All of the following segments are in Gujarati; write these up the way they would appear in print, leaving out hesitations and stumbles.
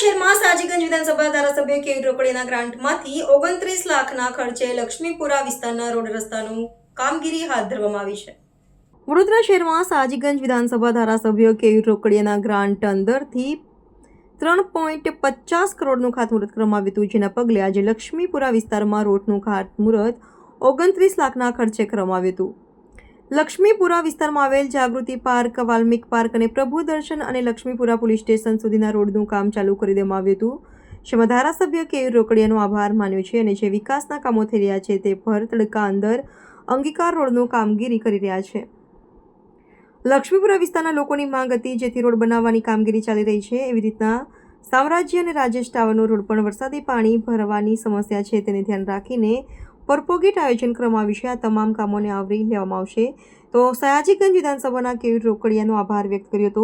શહેરમાં સાજીગંજ વિધાનસભા ધારાસભ્ય કેવી રોકડિયાના ગ્રાન્ટમાંથી 29 લાખના ખર્ચે લક્ષ્મીપુરા વિસ્તારના રોડ રસ્તાનું કામગીરી હાથ ધરવામાં આવી છે. વડોદરા શહેરમાં સાજીગંજ વિધાનસભા ધારાસભ્ય કેવી રોકડિયાના ગ્રાન્ટ અંદરથી 3.50 કરોડનું ખાતમુહૂર્ત કરવામાં આવ્યું હતું, જેના પગલે આજે લક્ષ્મીપુરા વિસ્તારમાં રોડનું ખાતમુહૂર્ત 29 લાખના ખર્ચે કરવામાં આવ્યું હતું. લક્ષ્મીપુરા વિસ્તારમાં આવેલ જાગૃતિ પાર્ક, વાલ્મિક પાર્ક અને પ્રભુ દર્શન અને લક્ષ્મીપુરા પોલીસ સ્ટેશન સુધીના રોડનું કામ ચાલુ કરી દેવામાં આવ્યું હતું. જેમાં ધારાસભ્ય કેવી રોકડિયાનો આભાર માન્યો છે અને જે વિકાસના કામો થઈ રહ્યા છે તે ભર તડકા અંદર અંગીકાર રોડનું કામગીરી કરી રહ્યા છે. લક્ષ્મીપુરા વિસ્તારના લોકોની માંગ હતી જેથી રોડ બનાવવાની કામગીરી ચાલી રહી છે. એવી રીતના સામ્રાજ્ય અને રાજેશ ટાવરનો રોડ પણ વરસાદી પાણી ભરવાની સમસ્યા છે તેને ધ્યાન રાખીને પરપોગેટ આયોજન કરવામાં આવ્યું છે. આ તમામ કામોને આવરી લેવામાં આવશે. તો સયાજીગંજ વિધાનસભાના કેવી રોકડિયાનો આભાર વ્યક્ત કર્યો હતો.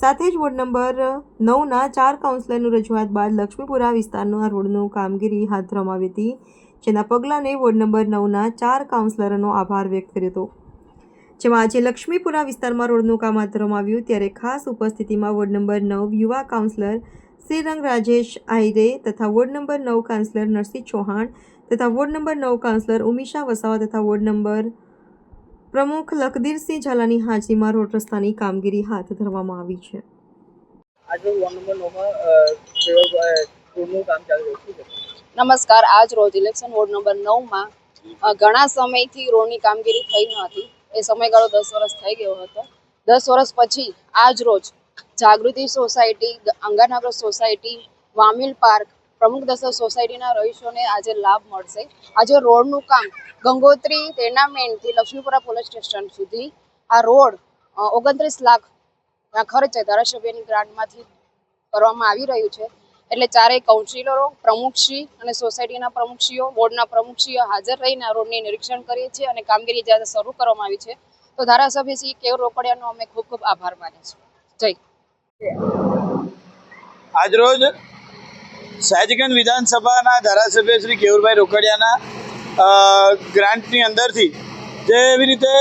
સાથે જ વોર્ડ નંબર 9ના 4 કાઉન્સિલરનું રજૂઆત બાદ લક્ષ્મીપુરા વિસ્તારના રોડનું કામગીરી હાથ ધરવામાં આવી હતી, જેના પગલાંને વોર્ડ નંબર 9ના 4 કાઉન્સિલરનો આભાર વ્યક્ત કર્યો હતો. જેમાં આજે લક્ષ્મીપુરા વિસ્તારમાં રોડનું કામ હાથ ધરવામાં આવ્યું ત્યારે ખાસ ઉપસ્થિતિમાં વોર્ડ નંબર 9 યુવા કાઉન્સિલર શ્રીરંગ રાજેશ આહિરે તથા ward number 9 councillor Narsinh Chauhan તથા ward number 9 councillor Umisha Vasava તથા વોર્ડ નંબર પ્રમુખ લખદીરસિંહ ઝાલાની હાજરીમાં રોડ રસ્તાની કામગીરી હાથ ધરવામાં આવી છે. આજે વોર્ડ નંબર 9માં રોડનું કામ ચાલી રહ્યું છે. નમસ્કાર. આજ રોજ ઇલેક્શન વોર્ડ નંબર 9માં ઘણા સમયથી રોડની કામગીરી થઈ ન હતી. એ સમયગાળો 10 વર્ષ થઈ ગયો હતો. 10 વર્ષ પછી આજ રોજ જાગૃતિ સોસાયટી, અંગાનગર સોસાયટી, વામિલ પાર્ક, પ્રમુખ દર્શન સોસાયટીના રહીશોને આજે લાભ મળશે. આજે રોડનું કામ ગંગોત્રી ટેર્નામેન્ટથી લક્ષ્મીપુરા પોલીસ સ્ટેશન સુધી આ રોડ 29 લાખના ખર્ચે ધારાસભ્યની ગ્રાન્ટમાંથી કરવામાં આવી રહ્યું છે. એટલે ચારેય કાઉન્સિલરો, પ્રમુખશ્રી અને સોસાયટીના પ્રમુખશ્રીઓ, વોર્ડના પ્રમુખશ્રીઓ હાજર રહીને આ રોડની નિરીક્ષણ કરીએ છીએ અને કામગીરી જ્યારે શરૂ કરવામાં આવી છે તો ધારાસભ્ય શ્રી કેવી રોકડિયાનો અમે ખૂબ ખૂબ આભાર માનીએ છીએ. જય. આજરોજ સયાજીગંજ વિધાનસભાના ધારાસભ્ય શ્રી કેવુરભાઈ રોકડિયાના ગ્રાન્ટની અંદરથી જે એવી રીતે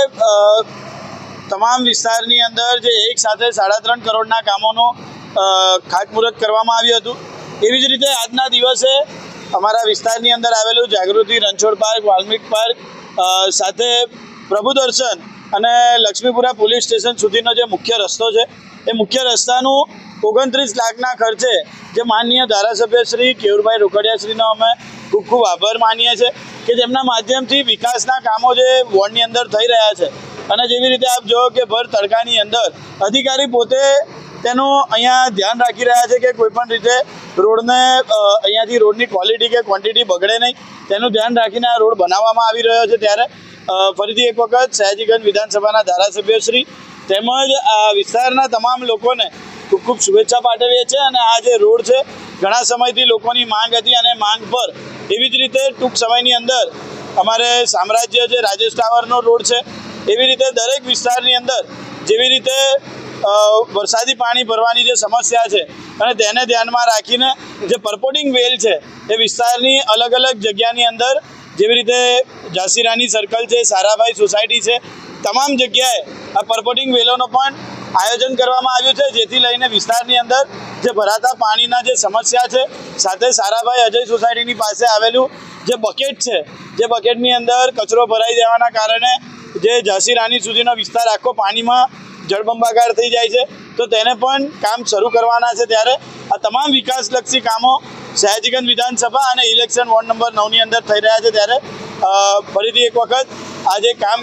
તમામ વિસ્તારની અંદર જે એક સાથે 3.5 કરોડના કામોનું ખાતમુહૂર્ત કરવામાં આવ્યું હતું, એવી જ રીતે આજના દિવસે અમારા વિસ્તારની અંદર આવેલું જાગૃતિ રણછોડ પાર્ક, વાલ્મિક પાર્ક સાથે પ્રભુ દર્શન અને લક્ષ્મીપુરા પોલીસ સ્ટેશન સુધીનો જે મુખ્ય રસ્તો છે એ મુખ્ય રસ્તાનું 29 લાખના ખર્ચે જે માનનીય ધારાસભ્ય શ્રી કેવુરભાઈ રોકડિયાશ્રીનો અમે ખૂબ ખૂબ આભાર માનીએ છીએ કે જેમના માધ્યમથી વિકાસના કામો જે વોર્ડની અંદર થઈ રહ્યા છે અને જેવી રીતે આપ જુઓ કે ભર તડકાની અંદર અધિકારી પોતે તેનું અહીંયા ધ્યાન રાખી રહ્યા છે કે કોઈપણ રીતે રોડને અહીંયાથી રોડની ક્વોલિટી કે ક્વોન્ટિટી બગડે નહીં તેનું ધ્યાન રાખીને આ રોડ બનાવવામાં આવી રહ્યો છે. ત્યારે ફરીથી એક વખત સયાજીગંજ વિધાનસભાના ધારાસભ્યશ્રી તેમજ આ વિસ્તારના તમામ લોકોને ખૂબ ખૂબ શુભેચ્છા પાઠવીએ છીએ. અને આ જે રોડ છે ઘણા સમયથી લોકોની માંગ હતી અને માંગ પર એવી જ રીતે ટૂંક સમયની અંદર અમારે સામ્રાજ્ય જે રાજેશ ટાવરનો રોડ છે એવી રીતે દરેક વિસ્તારની અંદર જેવી રીતે વરસાદી પાણી ભરવાની જે સમસ્યા છે અને તેને ધ્યાનમાં રાખીને જે પરપોટિંગ વેલ છે એ વિસ્તારની અલગ અલગ જગ્યાની અંદર જેવી રીતે ઝાંસી સર્કલ છે, સારાભાઈ સોસાયટી છે, તમામ જગ્યાએ આ પરપોટિંગ વેલોનો પણ આયોજન કરવામાં આવ્યું છે જેથી લઈને વિસ્તારની અંદર જે ભરાતા પાણીના જે સમસ્યા છે સાથે સારાભાઈ અજય સોસાયટીની પાસે આવેલું જે બકેટ છે જે બકેટની અંદર કચરો ભરાઈ જવાના કારણે જે ઝાંસી રાની સુધીનો વિસ્તાર આખો પાણીમાં જળબંબાકાર થઈ જાય છે તો તેને પણ કામ શરૂ કરવાના છે. ત્યારે આ તમામ વિકાસલક્ષી કામો સયાજીગંજ વિધાનસભા અને ઇલેક્શન વોર્ડ નંબર 9ની અંદર થઈ રહ્યા છે. ત્યારે ફરીથી એક વખત આજે કામ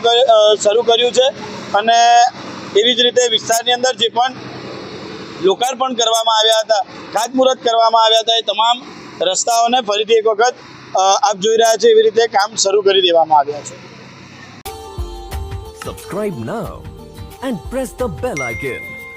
શરૂ કર્યું છે અને એવી જ રીતે વિસ્તારની અંદર જે પણ લોકાર્પણ કરવામાં આવ્યા હતા, ખાતમુહૂર્ત કરવામાં આવ્યા હતા, એ તમામ રસ્તાઓને ફરીથી એક વખત આપ જોઈ રહ્યા છો એવી રીતે કામ શરૂ કરી દેવામાં આવ્યા છે. Subscribe now and press the bell icon.